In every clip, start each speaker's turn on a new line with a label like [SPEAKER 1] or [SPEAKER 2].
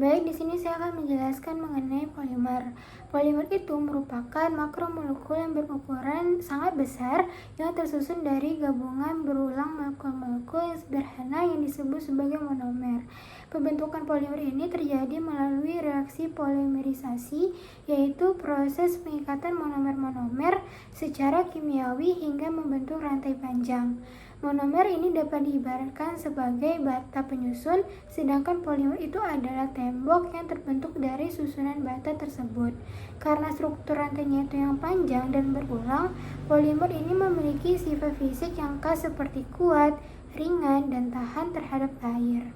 [SPEAKER 1] Baik, di sini saya akan menjelaskan mengenai polimer. Polimer itu merupakan makromolekul yang berukuran sangat besar yang tersusun dari gabungan berulang molekul-molekul yang sederhana yang disebut sebagai monomer. Pembentukan polimer ini terjadi melalui reaksi polimerisasi, yaitu proses pengikatan monomer-monomer secara kimiawi hingga membentuk rantai panjang. Monomer ini dapat diibaratkan sebagai bata penyusun, sedangkan polimer itu adalah tembok yang terbentuk dari susunan bata tersebut. Karena struktur rantainya itu yang panjang dan berulang, polimer ini memiliki sifat fisik yang khas seperti kuat, ringan, dan tahan terhadap air.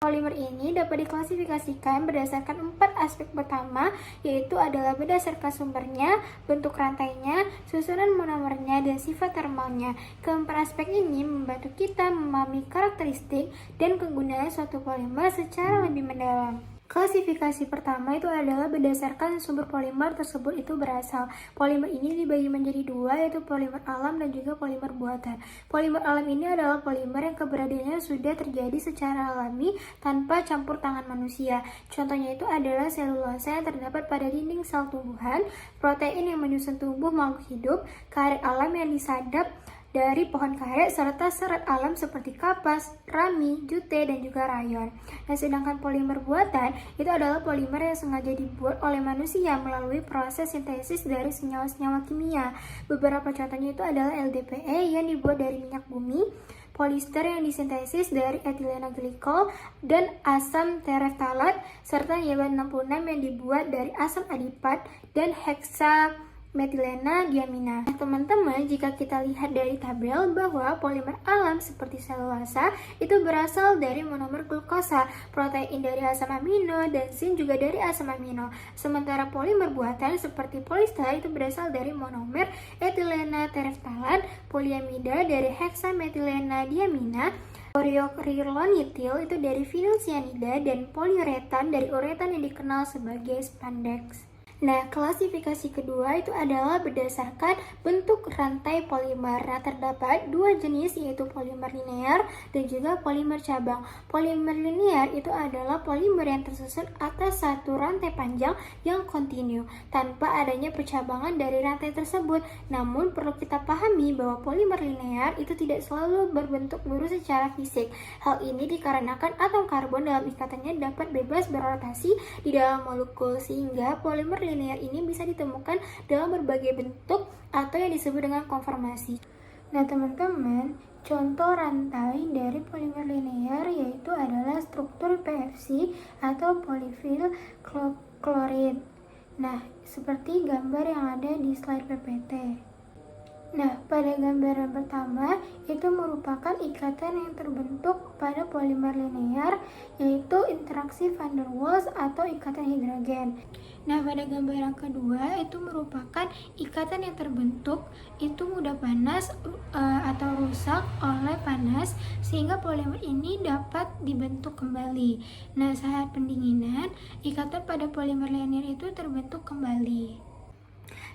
[SPEAKER 1] Polimer ini dapat diklasifikasikan berdasarkan 4 aspek pertama, yaitu adalah berdasarkan sumbernya, bentuk rantainya, susunan monomernya, dan sifat termalnya. Keempat aspek ini membantu kita memahami karakteristik dan kegunaan suatu polimer secara lebih mendalam. Klasifikasi pertama itu adalah berdasarkan sumber polimer tersebut itu berasal. Polimer ini dibagi menjadi dua, yaitu polimer alam dan juga polimer buatan. Polimer alam ini adalah polimer yang keberadaannya sudah terjadi secara alami tanpa campur tangan manusia. Contohnya itu adalah selulosa yang terdapat pada dinding sel tumbuhan, protein yang menyusun tubuh makhluk hidup, karet alam yang disadap dari pohon karet, serta serat alam seperti kapas, rami, jute, dan juga rayon. Nah, sedangkan polimer buatan itu adalah polimer yang sengaja dibuat oleh manusia melalui proses sintesis dari senyawa-senyawa kimia. Beberapa contohnya itu adalah LDPE yang dibuat dari minyak bumi, polister yang disintesis dari etilena glikol dan asam tereftalat, serta Y66 yang dibuat dari asam adipat dan heksametilena diamina. Nah, teman-teman, jika kita lihat dari tabel bahwa polimer alam seperti selulosa itu berasal dari monomer glukosa, protein dari asam amino, dan zinc juga dari asam amino. Sementara polimer buatan seperti polister itu berasal dari monomer etilena tereftalat, poliamida dari heksametilena diamina, Koriokrylonitil itu dari vinilcyanida, dan poliuretan dari uretan yang dikenal sebagai spandex. Nah, klasifikasi kedua itu adalah berdasarkan bentuk rantai polimer. Nah, terdapat dua jenis, yaitu polimer linear dan juga polimer cabang. Polimer linear itu adalah polimer yang tersusun atas satu rantai panjang yang kontinu, tanpa adanya percabangan dari rantai tersebut. Namun, perlu kita pahami bahwa polimer linear itu tidak selalu berbentuk lurus secara fisik. Hal ini dikarenakan atom karbon dalam ikatannya dapat bebas berotasi di dalam molekul, sehingga polimer linear ini bisa ditemukan dalam berbagai bentuk atau yang disebut dengan konformasi. Nah, teman-teman, contoh rantai dari polimer linear yaitu adalah struktur PFC atau polyvinyl chloride. Nah, seperti gambar yang ada di slide PPT. Nah, pada gambaran pertama itu merupakan ikatan yang terbentuk pada polimer linear, yaitu interaksi van der Waals atau ikatan hidrogen. Nah, pada gambaran kedua itu merupakan ikatan yang terbentuk itu mudah panas atau rusak oleh panas, sehingga polimer ini dapat dibentuk kembali. Nah, saat pendinginan, ikatan pada polimer linear itu terbentuk kembali.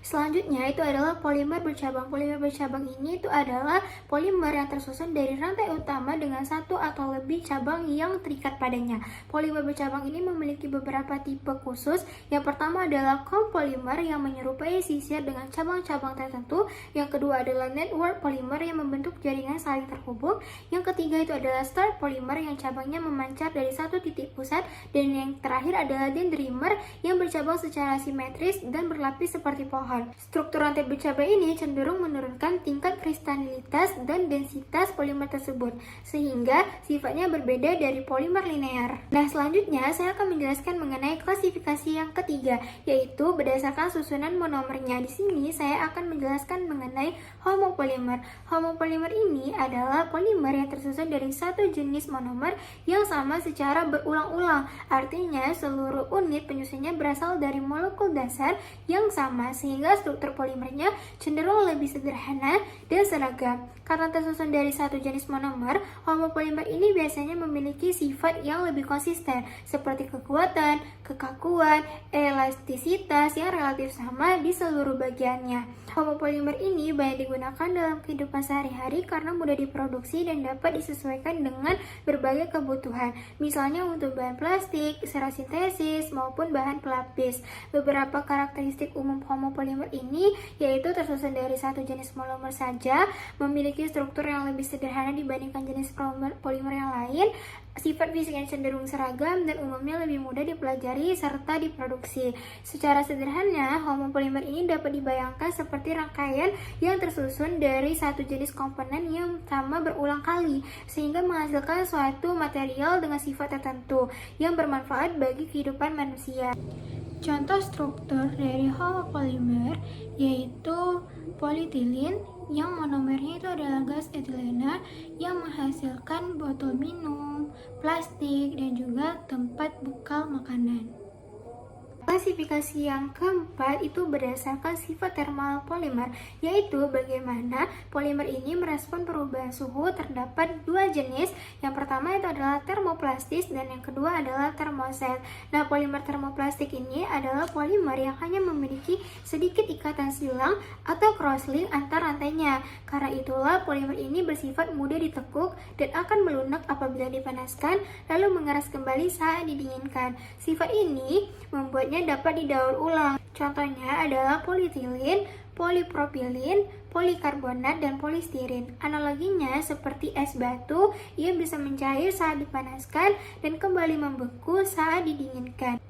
[SPEAKER 1] Selanjutnya itu adalah polimer bercabang. Polimer bercabang ini itu adalah polimer yang tersusun dari rantai utama dengan satu atau lebih cabang yang terikat padanya. Polimer bercabang ini memiliki beberapa tipe khusus. Yang pertama adalah copolimer yang menyerupai sisir dengan cabang-cabang tertentu. Yang kedua adalah network polimer yang membentuk jaringan saling terhubung. Yang ketiga itu adalah star polimer yang cabangnya memancar dari satu titik pusat. Dan yang terakhir adalah dendrimer yang bercabang secara simetris dan berlapis seperti pohon. Struktur rantai bercabang ini cenderung menurunkan tingkat kristalinitas dan densitas polimer tersebut, sehingga sifatnya berbeda dari polimer linear. Nah, selanjutnya saya akan menjelaskan mengenai klasifikasi yang ketiga, yaitu berdasarkan susunan monomernya. Di sini saya akan menjelaskan mengenai homopolimer. Homopolimer ini adalah polimer yang tersusun dari satu jenis monomer yang sama secara berulang-ulang. Artinya, seluruh unit penyusunnya berasal dari molekul dasar yang sama, sehingga sehingga struktur polimernya cenderung lebih sederhana dan seragam. Karena tersusun dari satu jenis monomer, homopolimer ini biasanya memiliki sifat yang lebih konsisten, seperti kekuatan, kekakuan, elastisitas yang relatif sama di seluruh bagiannya. Homopolimer ini banyak digunakan dalam kehidupan sehari-hari karena mudah diproduksi dan dapat disesuaikan dengan berbagai kebutuhan, misalnya untuk bahan plastik, serat sintesis, maupun bahan pelapis. Beberapa karakteristik umum homopolimer ini yaitu tersusun dari satu jenis monomer saja, memiliki struktur yang lebih sederhana dibandingkan jenis polimer yang lain, sifat fisiknya cenderung seragam, dan umumnya lebih mudah dipelajari serta diproduksi. Secara sederhana, homopolimer ini dapat dibayangkan seperti rangkaian yang tersusun dari satu jenis komponen yang sama berulang kali, sehingga menghasilkan suatu material dengan sifat tertentu yang bermanfaat bagi kehidupan manusia. Contoh struktur dari homopolimer yaitu polietilin, yang monomernya itu adalah gas etilena yang menghasilkan botol minum, plastik, dan juga tempat bekal makanan. Klasifikasi yang keempat itu berdasarkan sifat termal polimer, yaitu bagaimana polimer ini merespon perubahan suhu. Terdapat dua jenis, yang pertama itu adalah termoplastis dan yang kedua adalah termoset. Nah, polimer termoplastik ini adalah polimer yang hanya memiliki sedikit ikatan silang atau crosslink antar rantainya. Karena itulah polimer ini bersifat mudah ditekuk dan akan melunak apabila dipanaskan, lalu mengeras kembali saat didinginkan. Sifat ini membuatnya dapat didaur ulang. Contohnya adalah polietilin, polipropilin, polikarbonat, dan polistirin. Analoginya seperti es batu, ia bisa mencair saat dipanaskan dan kembali membeku saat didinginkan.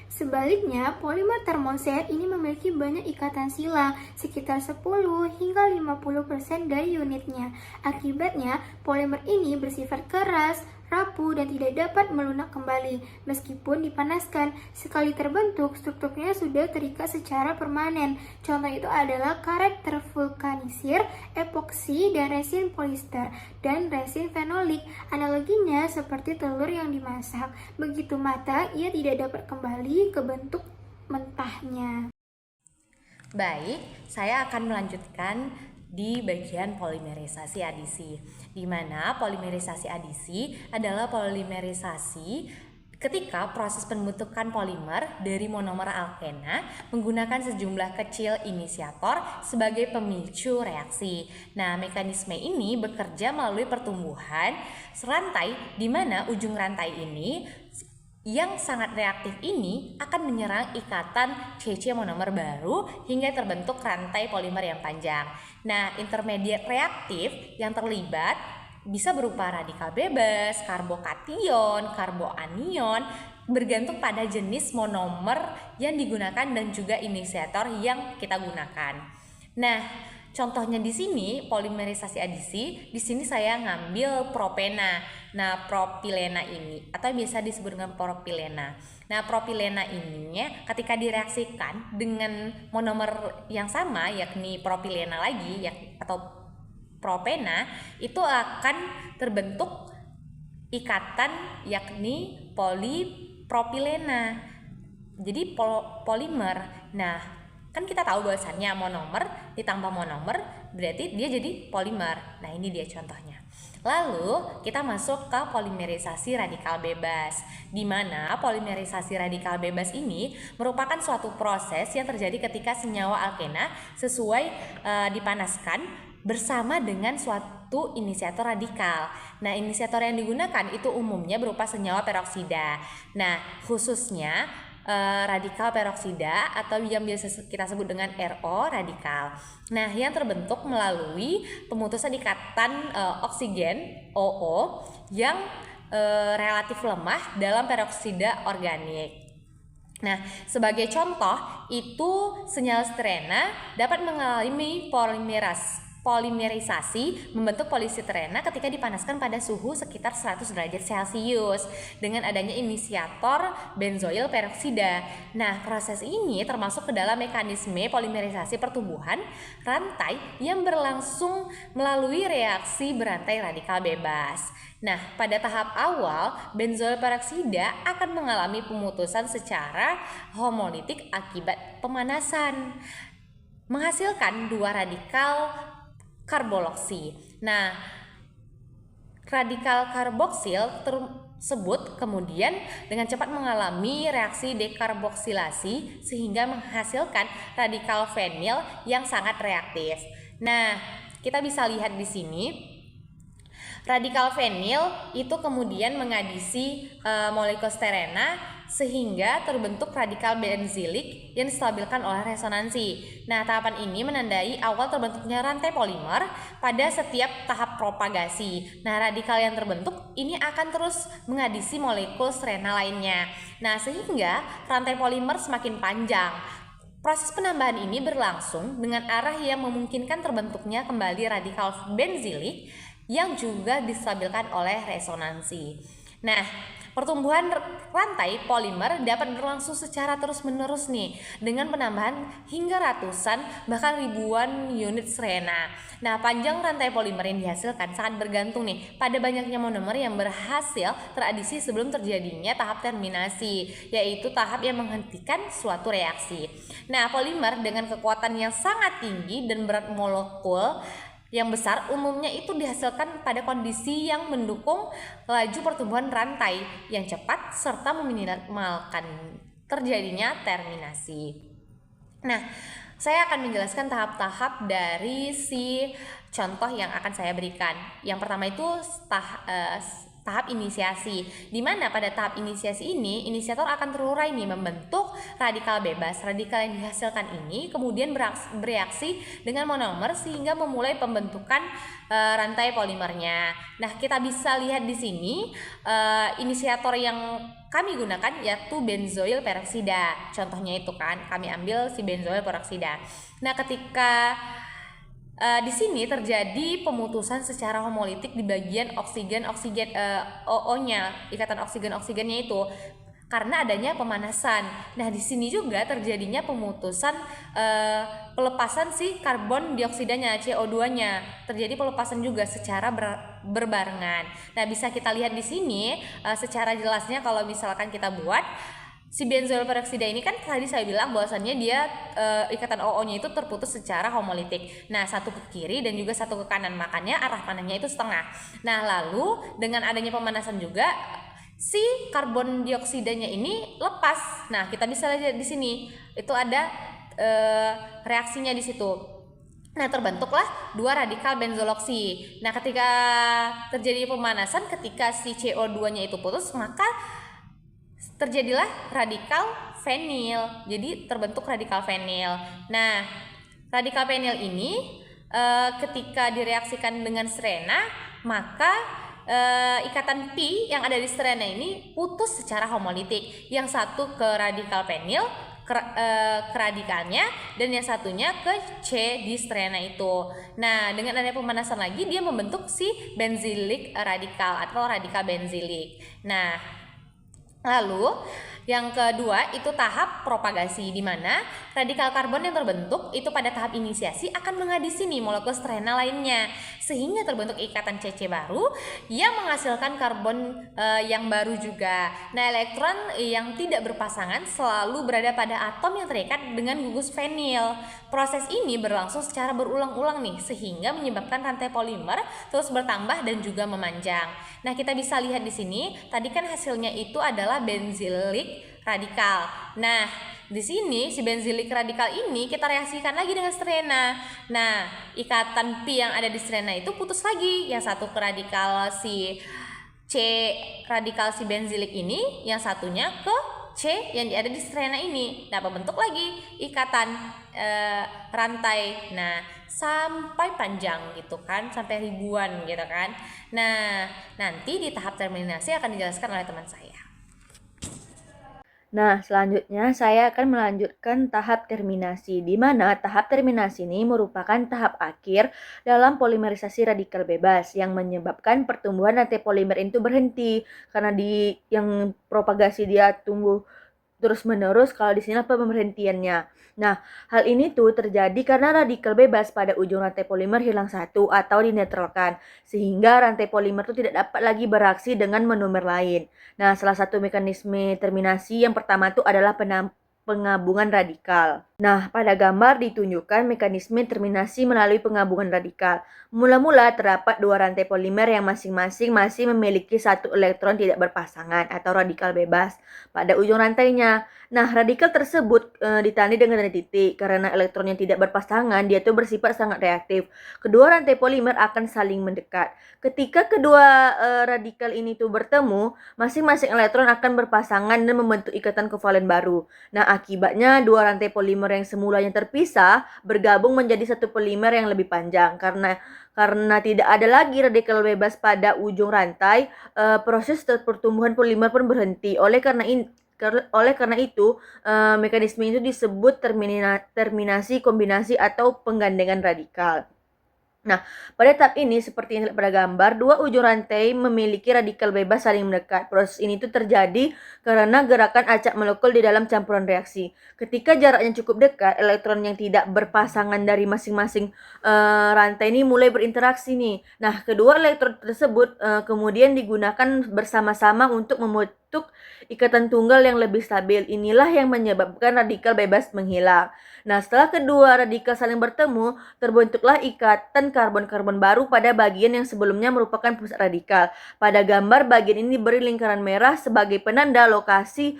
[SPEAKER 1] Sebaliknya, polimer termoset ini memiliki banyak ikatan silang, sekitar 10 hingga 50% dari unitnya. Akibatnya, polimer ini bersifat keras, rapuh, dan tidak dapat melunak kembali. Meskipun dipanaskan, sekali terbentuk, strukturnya sudah terikat secara permanen. Contoh itu adalah karet tervulkanisir, epoksi, dan resin polister, dan resin fenolik. Analoginya seperti telur yang dimasak. Begitu matang, ia tidak dapat kembali ke bentuk mentahnya.
[SPEAKER 2] Baik, saya akan melanjutkan di bagian polimerisasi adisi, di mana polimerisasi adisi adalah polimerisasi ketika proses pembentukan polimer dari monomer alkena menggunakan sejumlah kecil inisiator sebagai pemicu reaksi. Nah, mekanisme ini bekerja melalui pertumbuhan rantai, di mana ujung rantai ini yang sangat reaktif ini akan menyerang ikatan CC monomer baru hingga terbentuk rantai polimer yang panjang. Nah, intermediat reaktif yang terlibat bisa berupa radikal bebas, karbokation, karboanion, bergantung pada jenis monomer yang digunakan dan juga inisiator yang kita gunakan. Nah, contohnya di sini polimerisasi adisi, di sini saya ngambil propena. Nah, propilena ini atau biasa disebut dengan propilena. Nah, propilena ini ketika direaksikan dengan monomer yang sama yakni propilena lagi atau propena, itu akan terbentuk ikatan yakni polipropilena. Jadi polimer. Nah, kan kita tahu bahwasannya monomer ditambah monomer berarti dia jadi polimer. Nah, ini dia contohnya. Lalu kita masuk ke polimerisasi radikal bebas, di mana polimerisasi radikal bebas ini merupakan suatu proses yang terjadi ketika senyawa alkena dipanaskan bersama dengan suatu inisiator radikal. Nah, inisiator yang digunakan itu umumnya berupa senyawa peroksida. Nah, khususnya radikal peroksida atau yang biasa kita sebut dengan RO radikal. Nah, yang terbentuk melalui pemutusan ikatan oksigen OO yang relatif lemah dalam peroksida organik. Nah, sebagai contoh itu senyal styrena dapat mengalami polimerisasi membentuk polistirena ketika dipanaskan pada suhu sekitar 100 derajat Celcius dengan adanya inisiator benzoil peroksida. Nah, proses ini termasuk ke dalam mekanisme polimerisasi pertumbuhan rantai yang berlangsung melalui reaksi berantai radikal bebas. Nah, pada tahap awal, benzoil peroksida akan mengalami pemutusan secara homolitik akibat pemanasan. menghasilkan dua radikal karboloksi. Nah, radikal karboksil tersebut kemudian dengan cepat mengalami reaksi dekarboksilasi sehingga menghasilkan radikal fenil yang sangat reaktif. Nah, kita bisa lihat di sini radikal fenil itu kemudian mengadisi molekul sterena sehingga terbentuk radikal benzilik yang distabilkan oleh resonansi. Nah, tahapan ini menandai awal terbentuknya rantai polimer pada setiap tahap propagasi. Nah, radikal yang terbentuk ini akan terus mengadisi molekul sterena lainnya. Nah, sehingga rantai polimer semakin panjang. Proses penambahan ini berlangsung dengan arah yang memungkinkan terbentuknya kembali radikal benzilik yang juga distabilkan oleh resonansi. Nah, pertumbuhan rantai polimer dapat berlangsung secara terus-menerus nih dengan penambahan hingga ratusan bahkan ribuan unit serena. Nah, panjang rantai polimer yang dihasilkan sangat bergantung nih pada banyaknya monomer yang berhasil teradisi sebelum terjadinya tahap terminasi, yaitu tahap yang menghentikan suatu reaksi. Nah, polimer dengan kekuatan yang sangat tinggi dan berat molekul yang besar umumnya itu dihasilkan pada kondisi yang mendukung laju pertumbuhan rantai yang cepat serta meminimalkan terjadinya terminasi. Nah, saya akan menjelaskan tahap-tahap dari si contoh yang akan saya berikan. Yang pertama itu tahap inisiasi, di mana pada tahap inisiasi ini inisiator akan terurai nih membentuk radikal bebas. Radikal yang dihasilkan ini kemudian bereaksi dengan monomer sehingga memulai pembentukan rantai polimernya. Nah, kita bisa lihat di sini inisiator yang kami gunakan yaitu benzoil peroksida. Contohnya itu kan kami ambil si benzoil peroksida. Nah, ketika di sini terjadi pemutusan secara homolitik di bagian oksigen OO-nya, ikatan oksigen-oksigennya itu karena adanya pemanasan. Nah, di sini juga terjadinya pemutusan pelepasan si karbon dioksidanya, CO2-nya. Terjadi pelepasan juga secara berbarengan. Nah, bisa kita lihat di sini secara jelasnya kalau misalkan kita buat si benzoil peroksida ini kan tadi saya bilang bahwasannya dia ikatan OO-nya itu terputus secara homolitik. Nah, satu ke kiri dan juga satu ke kanan, makanya arah panahnya itu setengah. Nah, lalu dengan adanya pemanasan juga si karbon dioksidanya ini lepas. Nah, kita bisa lihat di sini itu ada reaksinya di situ. Nah, terbentuklah dua radikal benzoloksi. Nah, ketika terjadi pemanasan, ketika si CO2-nya itu putus, maka terjadilah radikal fenil. Jadi terbentuk radikal fenil. Nah, radikal fenil ini ketika direaksikan dengan serena, maka ikatan pi yang ada di serena ini putus secara homolitik. Yang satu ke radikal fenil ke radikalnya dan yang satunya ke C di serena itu. Nah, dengan adanya pemanasan lagi dia membentuk si benzilik radikal atau radikal benzilik. Nah, lalu yang kedua itu tahap propagasi, di mana radikal karbon yang terbentuk itu pada tahap inisiasi akan mengadisi nih molekul serena lainnya sehingga terbentuk ikatan CC baru yang menghasilkan karbon yang baru juga. Nah, elektron yang tidak berpasangan selalu berada pada atom yang terikat dengan gugus fenil. Proses ini berlangsung secara berulang-ulang nih sehingga menyebabkan rantai polimer terus bertambah dan juga memanjang. Nah, kita bisa lihat di sini tadi kan hasilnya itu adalah benzilik radikal. Nah, di sini si benzilik radikal ini kita reaksikan lagi dengan serena. Nah, ikatan pi yang ada di serena itu putus lagi. Yang satu ke radikal si C radikal si benzilik ini, yang satunya ke C yang ada di serena ini. Nah, membentuk lagi ikatan rantai. Nah, sampai panjang gitu kan, sampai ribuan gitu kan. Nah, nanti di tahap terminasi akan dijelaskan oleh teman saya.
[SPEAKER 3] Nah, selanjutnya saya akan melanjutkan tahap terminasi, di mana tahap terminasi ini merupakan tahap akhir dalam polimerisasi radikal bebas yang menyebabkan pertumbuhan rantai polimer itu berhenti karena di yang propagasi dia tumbuh terus-menerus, kalau di sini apa pemberhentiannya. Nah, hal ini tuh terjadi karena radikal bebas pada ujung rantai polimer hilang satu atau dinetralkan, sehingga rantai polimer itu tidak dapat lagi bereaksi dengan monomer lain. Nah, salah satu mekanisme terminasi yang pertama itu adalah penggabungan radikal. Nah, pada gambar ditunjukkan mekanisme terminasi melalui penggabungan radikal. Mula-mula terdapat dua rantai polimer yang masing-masing masih memiliki satu elektron tidak berpasangan atau radikal bebas pada ujung rantainya. Nah, radikal tersebut ditandai dengan tanda titik karena elektron yang tidak berpasangan dia tuh bersifat sangat reaktif. Kedua rantai polimer akan saling mendekat. Ketika kedua radikal ini tuh bertemu, masing-masing elektron akan berpasangan dan membentuk ikatan kovalen baru. Nah, akibatnya dua rantai polimer yang semulanya terpisah bergabung menjadi satu polimer yang lebih panjang. Karena tidak ada lagi radikal bebas pada ujung rantai, proses pertumbuhan polimer pun berhenti. Oleh karena itu, mekanisme itu disebut terminasi kombinasi atau penggandengan radikal. Nah, pada tahap ini seperti yang terlihat pada gambar, dua ujung rantai memiliki radikal bebas saling mendekat. Proses ini tuh terjadi karena gerakan acak molekul di dalam campuran reaksi. Ketika jaraknya cukup dekat, elektron yang tidak berpasangan dari masing-masing rantai ini mulai berinteraksi nih. Nah, kedua elektron tersebut kemudian digunakan bersama-sama untuk membentuk ikatan tunggal yang lebih stabil. Inilah yang menyebabkan radikal bebas menghilang. Nah, setelah kedua radikal saling bertemu, terbentuklah ikatan karbon-karbon baru pada bagian yang sebelumnya merupakan pusat radikal. Pada gambar, bagian ini diberi lingkaran merah sebagai penanda lokasi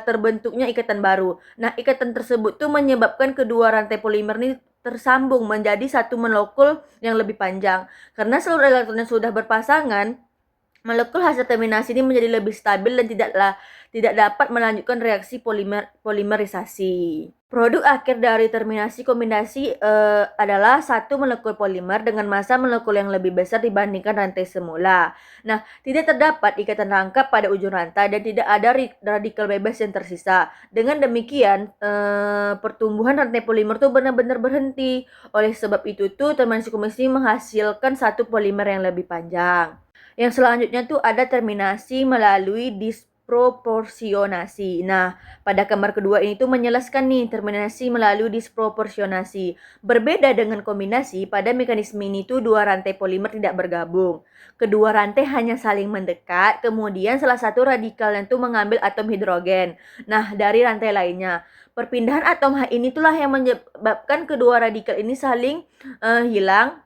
[SPEAKER 3] terbentuknya ikatan baru. Nah, ikatan tersebut tuh menyebabkan kedua rantai polimer ini tersambung menjadi satu molekul yang lebih panjang. Karena seluruh elektronnya sudah berpasangan, molekul hasil terminasi ini menjadi lebih stabil dan tidak dapat melanjutkan reaksi polimerisasi. Produk akhir dari terminasi kombinasi adalah satu molekul polimer dengan massa molekul yang lebih besar dibandingkan rantai semula. Nah, tidak terdapat ikatan rangkap pada ujung rantai dan tidak ada radikal bebas yang tersisa. Dengan demikian, pertumbuhan rantai polimer itu benar-benar berhenti. Oleh sebab itu terminasi kombinasi menghasilkan satu polimer yang lebih panjang. Yang selanjutnya tuh ada terminasi melalui disproporsionasi. Nah, pada gambar kedua ini tuh menjelaskan nih terminasi melalui disproporsionasi. Berbeda dengan kombinasi, pada mekanisme ini tuh dua rantai polimer tidak bergabung. Kedua rantai hanya saling mendekat, kemudian salah satu radikalnya tuh mengambil atom hidrogen. Nah, dari rantai lainnya. Perpindahan atom H ini itulah yang menyebabkan kedua radikal ini saling hilang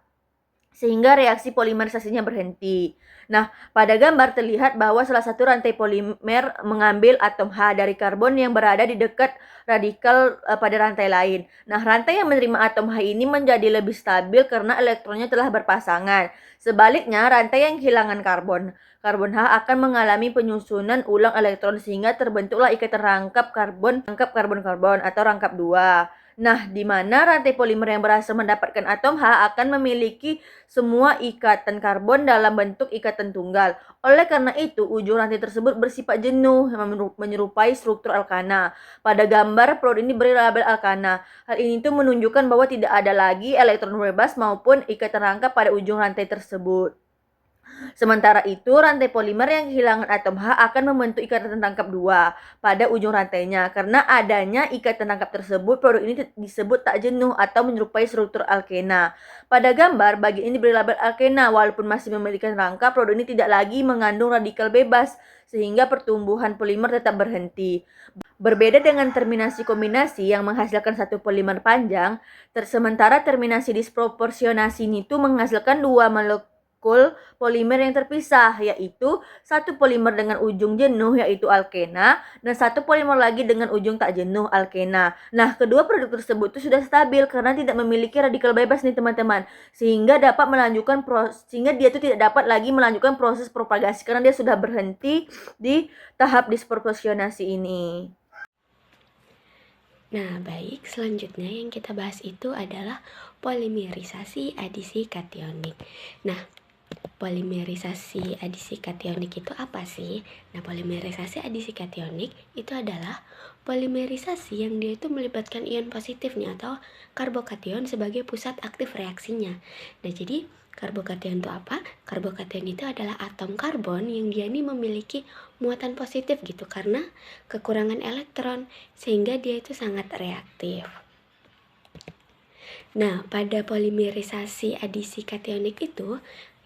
[SPEAKER 3] sehingga reaksi polimerisasinya berhenti. Nah, pada gambar terlihat bahwa salah satu rantai polimer mengambil atom H dari karbon yang berada di dekat radikal pada rantai lain. Nah, rantai yang menerima atom H ini menjadi lebih stabil karena elektronnya telah berpasangan. Sebaliknya, rantai yang kehilangan karbon H akan mengalami penyusunan ulang elektron sehingga terbentuklah ikatan rangkap karbon-karbon atau rangkap 2. Nah, di mana rantai polimer yang berhasil mendapatkan atom H akan memiliki semua ikatan karbon dalam bentuk ikatan tunggal. Oleh karena itu, ujung rantai tersebut bersifat jenuh menyerupai struktur alkana. Pada gambar, produk ini beri label alkana. Hal ini tuh menunjukkan bahwa tidak ada lagi elektron bebas maupun ikatan rangkap pada ujung rantai tersebut. Sementara itu, rantai polimer yang kehilangan atom H akan membentuk ikatan rangkap 2 pada ujung rantainya. Karena adanya ikatan rangkap tersebut, produk ini disebut tak jenuh atau menyerupai struktur alkena. Pada gambar, bagian ini diberi label alkena. Walaupun masih memiliki rangkap, produk ini tidak lagi mengandung radikal bebas, sehingga pertumbuhan polimer tetap berhenti. Berbeda dengan terminasi kombinasi yang menghasilkan satu polimer panjang, sementara terminasi disproporsionasi itu menghasilkan dua molekul polimer yang terpisah, yaitu satu polimer dengan ujung jenuh yaitu alkena dan satu polimer lagi dengan ujung tak jenuh alkena. Nah, kedua produk tersebut itu sudah stabil karena tidak memiliki radikal bebas nih teman-teman, sehingga dia itu tidak dapat lagi melanjutkan proses propagasi karena dia sudah berhenti di tahap disproporsionasi ini.
[SPEAKER 4] Nah, baik, selanjutnya yang kita bahas itu adalah polimerisasi adisi kationik. Nah, polimerisasi adisi kationik itu apa sih? Nah, polimerisasi adisi kationik itu adalah polimerisasi yang dia itu melibatkan ion positif nih atau karbokation sebagai pusat aktif reaksinya. Nah, jadi karbokation itu apa? Karbokation itu adalah atom karbon yang dia ini memiliki muatan positif gitu karena kekurangan elektron sehingga dia itu sangat reaktif. Nah, pada polimerisasi adisi kationik itu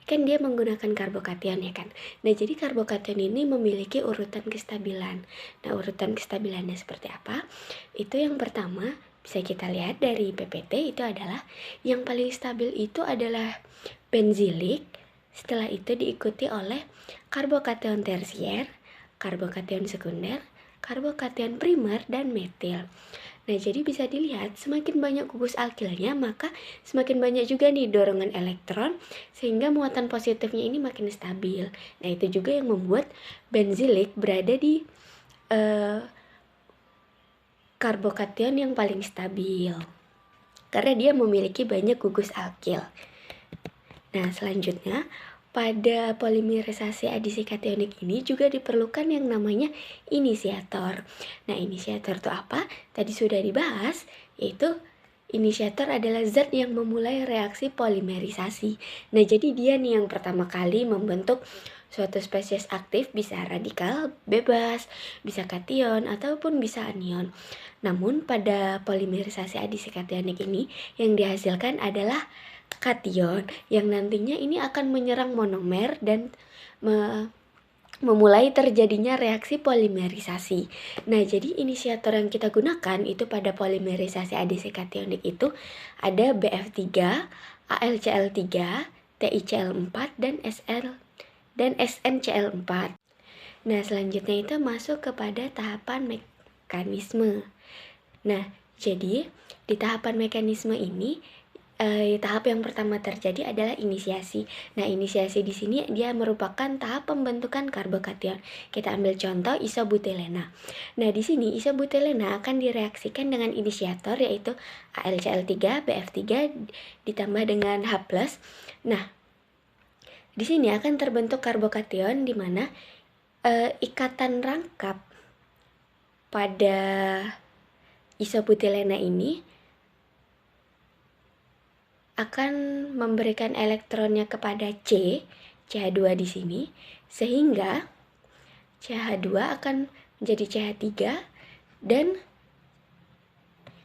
[SPEAKER 4] kan dia menggunakan karbokation ya kan. Nah, jadi karbokation ini memiliki urutan kestabilan. Nah, urutan kestabilannya seperti apa? Itu yang pertama, bisa kita lihat dari PPT itu adalah yang paling stabil itu adalah benzilik, setelah itu diikuti oleh karbokation tersier, karbokation sekunder, karbokation primer, dan metil. Nah, jadi bisa dilihat semakin banyak gugus alkilnya maka semakin banyak juga nih dorongan elektron sehingga muatan positifnya ini makin stabil. Nah, itu juga yang membuat benzilik berada di karbokation yang paling stabil karena dia memiliki banyak gugus alkil. Nah, selanjutnya pada polimerisasi adisi kationik ini juga diperlukan yang namanya inisiator. Nah, inisiator itu apa? Tadi sudah dibahas, yaitu inisiator adalah zat yang memulai reaksi polimerisasi. Nah, jadi dia nih yang pertama kali membentuk suatu spesies aktif, bisa radikal bebas, bisa kation, ataupun bisa anion. Namun, pada polimerisasi adisi kationik ini yang dihasilkan adalah kation yang nantinya ini akan menyerang monomer dan memulai terjadinya reaksi polimerisasi. Nah, jadi inisiator yang kita gunakan itu pada polimerisasi adisi kationik itu ada BF3, AlCl3, TiCl4 dan SnCl4. Nah, selanjutnya itu masuk kepada tahapan mekanisme. Nah, jadi di tahapan mekanisme ini tahap yang pertama terjadi adalah inisiasi. Nah, inisiasi di sini dia merupakan tahap pembentukan karbokation. Kita ambil contoh isobutilena. Nah, di sini isobutilena akan direaksikan dengan inisiator yaitu AlCl3, BF3 ditambah dengan H+. Nah, di sini akan terbentuk karbokation di mana ikatan rangkap pada isobutilena ini akan memberikan elektronnya kepada CH2 di sini, sehingga CH2 akan menjadi CH3 dan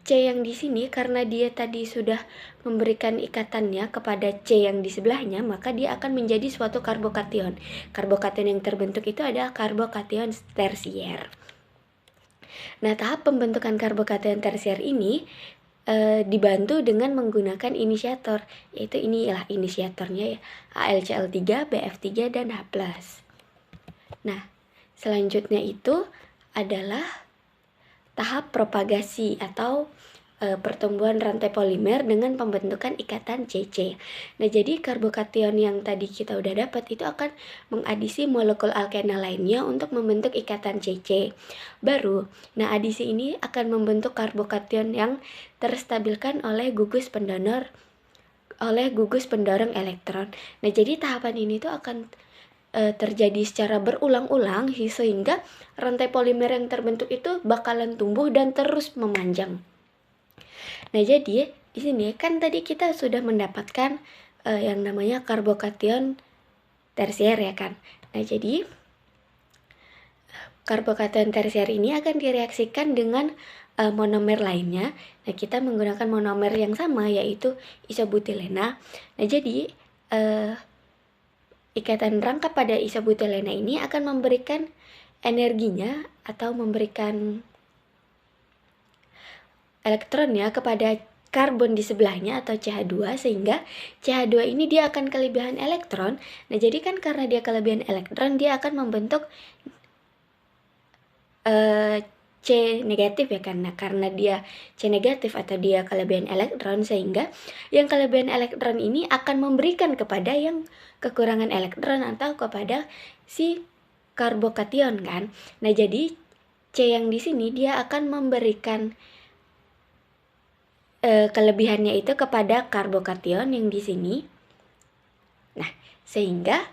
[SPEAKER 4] C yang di sini karena dia tadi sudah memberikan ikatannya kepada C yang di sebelahnya, maka dia akan menjadi suatu karbokation. Karbokation yang terbentuk itu adalah karbokation tersier. Nah, tahap pembentukan karbokation tersier ini dibantu dengan menggunakan inisiator, yaitu inilah inisiatornya ya, AlCl3, BF3 dan H+. Nah, selanjutnya itu adalah tahap propagasi atau pertumbuhan rantai polimer dengan pembentukan ikatan CC. Nah, jadi karbokation yang tadi kita udah dapat itu akan mengadisi molekul alkena lainnya untuk membentuk ikatan CC. Baru, nah adisi ini akan membentuk karbokation yang terstabilkan oleh gugus pendorong elektron. Nah, jadi tahapan ini tuh akan terjadi secara berulang-ulang sehingga rantai polimer yang terbentuk itu bakalan tumbuh dan terus memanjang. Nah, jadi di sini kan tadi kita sudah mendapatkan yang namanya karbokation tersier ya kan. Nah, jadi karbokation tersier ini akan direaksikan dengan monomer lainnya. Nah, kita menggunakan monomer yang sama yaitu isobutilena. Nah, jadi ikatan rangkap pada isobutilena ini akan memberikan energinya atau memberikan elektronnya kepada karbon di sebelahnya atau CH2 sehingga CH2 ini dia akan kelebihan elektron. Nah, jadi kan karena dia kelebihan elektron dia akan membentuk C negatif ya kan. Nah, karena dia C negatif atau dia kelebihan elektron sehingga yang kelebihan elektron ini akan memberikan kepada yang kekurangan elektron atau kepada si karbokation kan. Nah, jadi C yang di sini dia akan memberikan kelebihannya itu kepada karbokation yang di sini. Nah, sehingga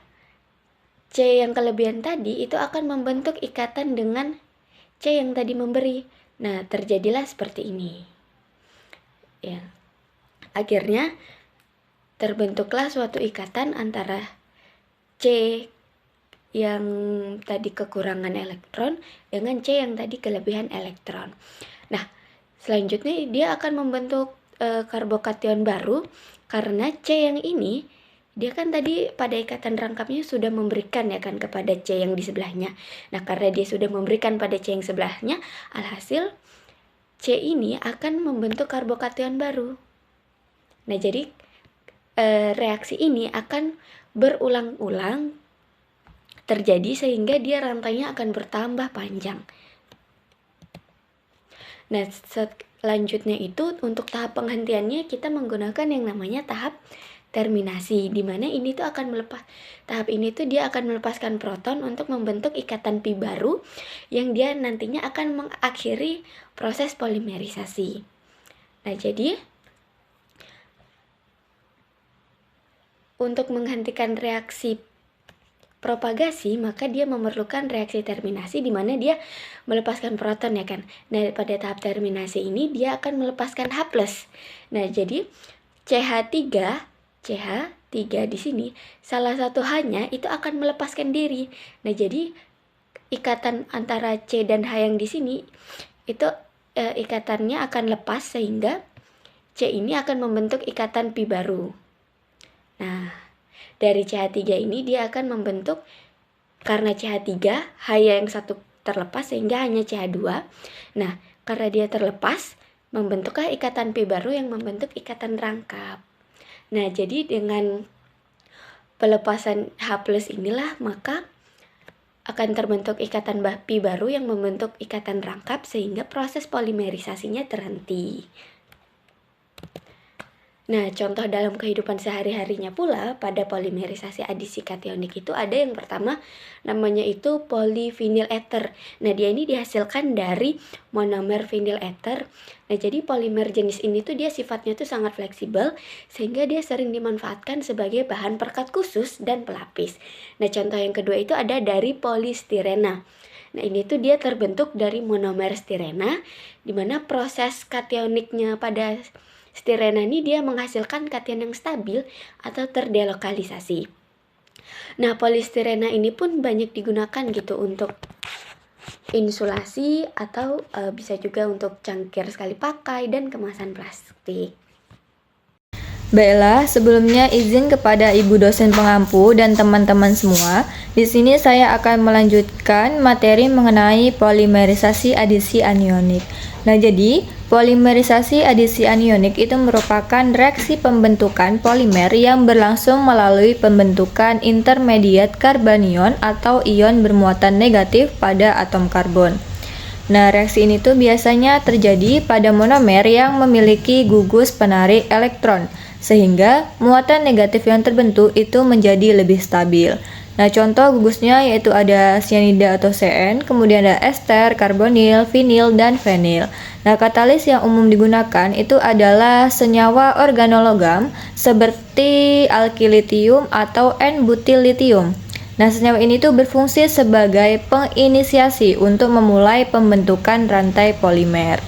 [SPEAKER 4] C yang kelebihan tadi itu akan membentuk ikatan dengan C yang tadi memberi. Nah, terjadilah seperti ini. Ya. Akhirnya terbentuklah suatu ikatan antara C yang tadi kekurangan elektron dengan C yang tadi kelebihan elektron. Nah, selanjutnya dia akan membentuk karbokation baru karena C yang ini dia kan tadi pada ikatan rangkapnya sudah memberikan ya kan kepada C yang di sebelahnya. Nah, karena dia sudah memberikan pada C yang sebelahnya, alhasil C ini akan membentuk karbokation baru. Nah, jadi reaksi ini akan berulang-ulang terjadi sehingga dia rantainya akan bertambah panjang. Nah, selanjutnya itu untuk tahap penghentiannya kita menggunakan yang namanya tahap terminasi, di mana ini tuh akan tahap ini tuh dia akan melepaskan proton untuk membentuk ikatan pi baru yang dia nantinya akan mengakhiri proses polimerisasi. Nah, jadi untuk menghentikan reaksi propagasi, maka dia memerlukan reaksi terminasi di mana dia melepaskan proton, ya kan. Nah, pada tahap terminasi ini dia akan melepaskan H+. Nah, jadi CH3 di sini salah satu H-nya itu akan melepaskan diri. Nah, jadi ikatan antara C dan H yang di sini itu ikatannya akan lepas sehingga C ini akan membentuk ikatan pi baru. Nah, dari CH3 ini dia akan membentuk, karena CH3 H yang satu terlepas sehingga hanya CH2. Nah, karena dia terlepas, membentuklah ikatan pi baru yang membentuk ikatan rangkap. Nah, jadi dengan pelepasan H+ inilah maka akan terbentuk ikatan pi baru yang membentuk ikatan rangkap sehingga proses polimerisasinya terhenti. Nah, contoh dalam kehidupan sehari-harinya pula pada polimerisasi adisi kationik itu ada yang pertama namanya itu polyvinyl ether. Nah, dia ini dihasilkan dari monomer vinyl ether. Nah, jadi polimer jenis ini tuh dia sifatnya tuh sangat fleksibel sehingga dia sering dimanfaatkan sebagai bahan perekat khusus dan pelapis. Nah, contoh yang kedua itu ada dari polistirena. Nah, ini tuh dia terbentuk dari monomer stirena, di mana proses kationiknya pada stirena ini dia menghasilkan kation yang stabil atau terdelokalisasi. Nah, polistirena ini pun banyak digunakan gitu untuk insulasi atau bisa juga untuk cangkir sekali pakai dan kemasan plastik.
[SPEAKER 3] Baiklah, sebelumnya izin kepada Ibu dosen pengampu dan teman-teman semua. Di sini saya akan melanjutkan materi mengenai polimerisasi adisi anionik. Nah, jadi polimerisasi adisi anionik itu merupakan reaksi pembentukan polimer yang berlangsung melalui pembentukan intermediat karbanion atau ion bermuatan negatif pada atom karbon. Nah, reaksi ini tuh biasanya terjadi pada monomer yang memiliki gugus penarik elektron, sehingga muatan negatif yang terbentuk itu menjadi lebih stabil. Nah, contoh gugusnya yaitu ada cyanida atau CN, kemudian ada ester, karbonil, vinil, dan fenil. Nah, katalis yang umum digunakan itu adalah senyawa organologam seperti alkilitium atau N-butillitium. Nah, senyawa ini tuh berfungsi sebagai penginisiasi untuk memulai pembentukan rantai polimer.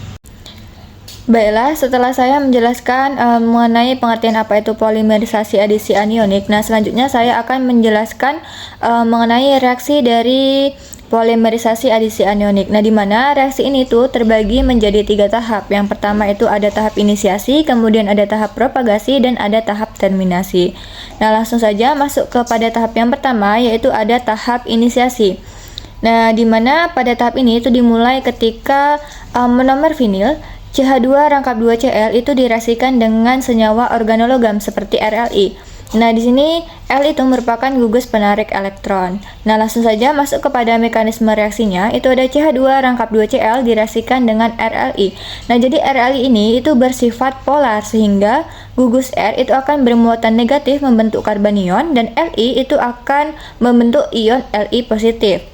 [SPEAKER 3] Baiklah, setelah saya menjelaskan mengenai pengertian apa itu polimerisasi adisi anionik, nah selanjutnya saya akan menjelaskan mengenai reaksi dari polimerisasi adisi anionik. Nah, di mana reaksi ini tuh terbagi menjadi 3 tahap. Yang pertama itu ada tahap inisiasi, kemudian ada tahap propagasi, dan ada tahap terminasi. Nah, langsung saja masuk kepada tahap yang pertama, yaitu ada tahap inisiasi. Nah, di mana pada tahap ini itu dimulai ketika monomer vinil CH2 rangkap 2Cl itu direaksikan dengan senyawa organologam seperti RLI. Nah, di sini L itu merupakan gugus penarik elektron. Nah, langsung saja masuk kepada mekanisme reaksinya. Itu ada CH2 rangkap 2Cl direaksikan dengan RLI. Nah, jadi RLI ini itu bersifat polar sehingga gugus R itu akan bermuatan negatif membentuk karbanion dan Li itu akan membentuk ion Li positif.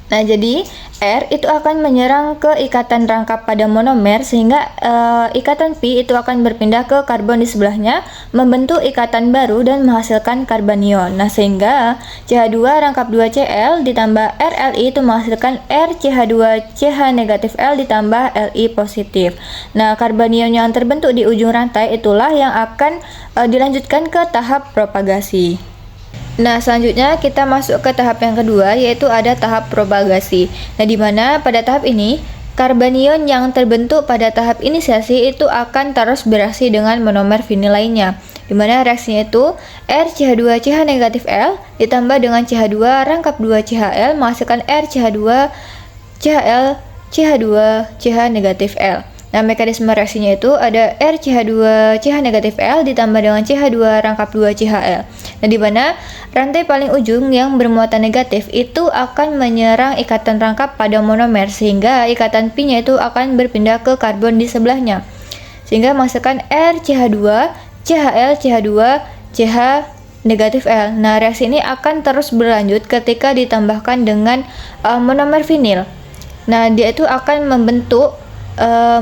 [SPEAKER 3] Nah, jadi R itu akan menyerang ke ikatan rangkap pada monomer sehingga ikatan Pi itu akan berpindah ke karbon di sebelahnya membentuk ikatan baru dan menghasilkan karbanion. Nah, sehingga CH2 rangkap 2Cl ditambah RLI itu menghasilkan RCH2CH negatif L ditambah Li positif. Nah, karbanion yang terbentuk di ujung rantai itulah yang akan dilanjutkan ke tahap propagasi. Nah, selanjutnya kita masuk ke tahap yang kedua, yaitu ada tahap propagasi. Nah, di mana pada tahap ini karbanion yang terbentuk pada tahap inisiasi itu akan terus bereaksi dengan monomer vinil lainnya, di mana reaksinya itu RCH2CH negatif L ditambah dengan CH2 rangkap 2CHL menghasilkan RCH2CHL
[SPEAKER 5] CH2CH negatif L. Nah, mekanisme reaksinya itu ada RCH2CH negatif L ditambah dengan CH2 rangkap 2 CHL. Nah, di mana rantai paling ujung yang bermuatan negatif itu akan menyerang ikatan rangkap pada monomer, sehingga ikatan pi-nya itu akan berpindah ke karbon di sebelahnya. Sehingga menghasilkan RCH2 CHL CH2 CH negatif L. Nah, reaksi ini akan terus berlanjut ketika ditambahkan dengan monomer vinil. Nah, dia itu akan membentuk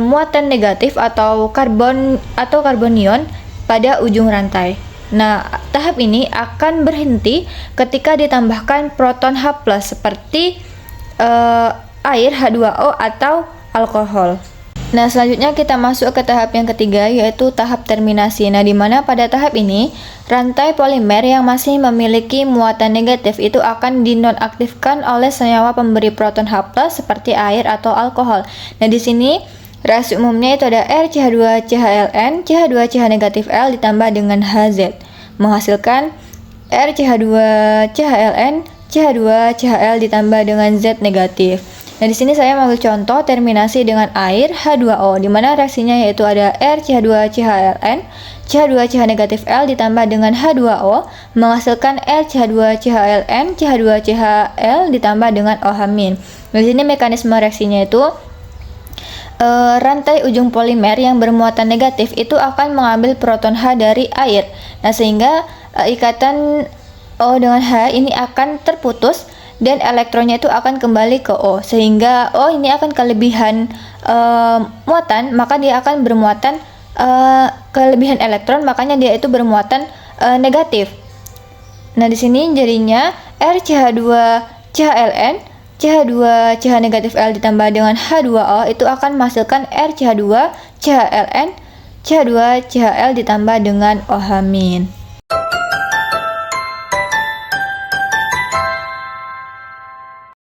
[SPEAKER 5] muatan negatif atau karbonion pada ujung rantai. Nah, tahap ini akan berhenti ketika ditambahkan proton H+ seperti air H2O atau alkohol. Nah, selanjutnya kita masuk ke tahap yang ketiga, yaitu tahap terminasi. Nah, di mana pada tahap ini rantai polimer yang masih memiliki muatan negatif itu akan dinonaktifkan oleh senyawa pemberi proton H+ seperti air atau alkohol. Nah, di sini reaksi umumnya itu ada RCH2CHLN, CH2CH negatif L ditambah dengan HZ, menghasilkan RCH2CHLN, CH2CHL ditambah dengan Z negatif. Nah, di sini saya mengambil contoh terminasi dengan air H2O, di mana reaksinya yaitu ada RCH2CHLN, CH2CH negatif L ditambah dengan H2O, menghasilkan RCH2CHLN, CH2CHL ditambah dengan OH-. Nah, di sini mekanisme reaksinya itu rantai ujung polimer yang bermuatan negatif itu akan mengambil proton H dari air. Nah, sehingga ikatan O dengan H ini akan terputus dan elektronnya itu akan kembali ke O, sehingga O ini akan kelebihan muatan, maka dia akan bermuatan kelebihan elektron, makanya dia itu bermuatan negatif. Nah, di sini jadinya RCH2CHLN, CH2CH negatif L ditambah dengan H2O itu akan menghasilkan RCH2CHLN, CH2CHL ditambah dengan OH-.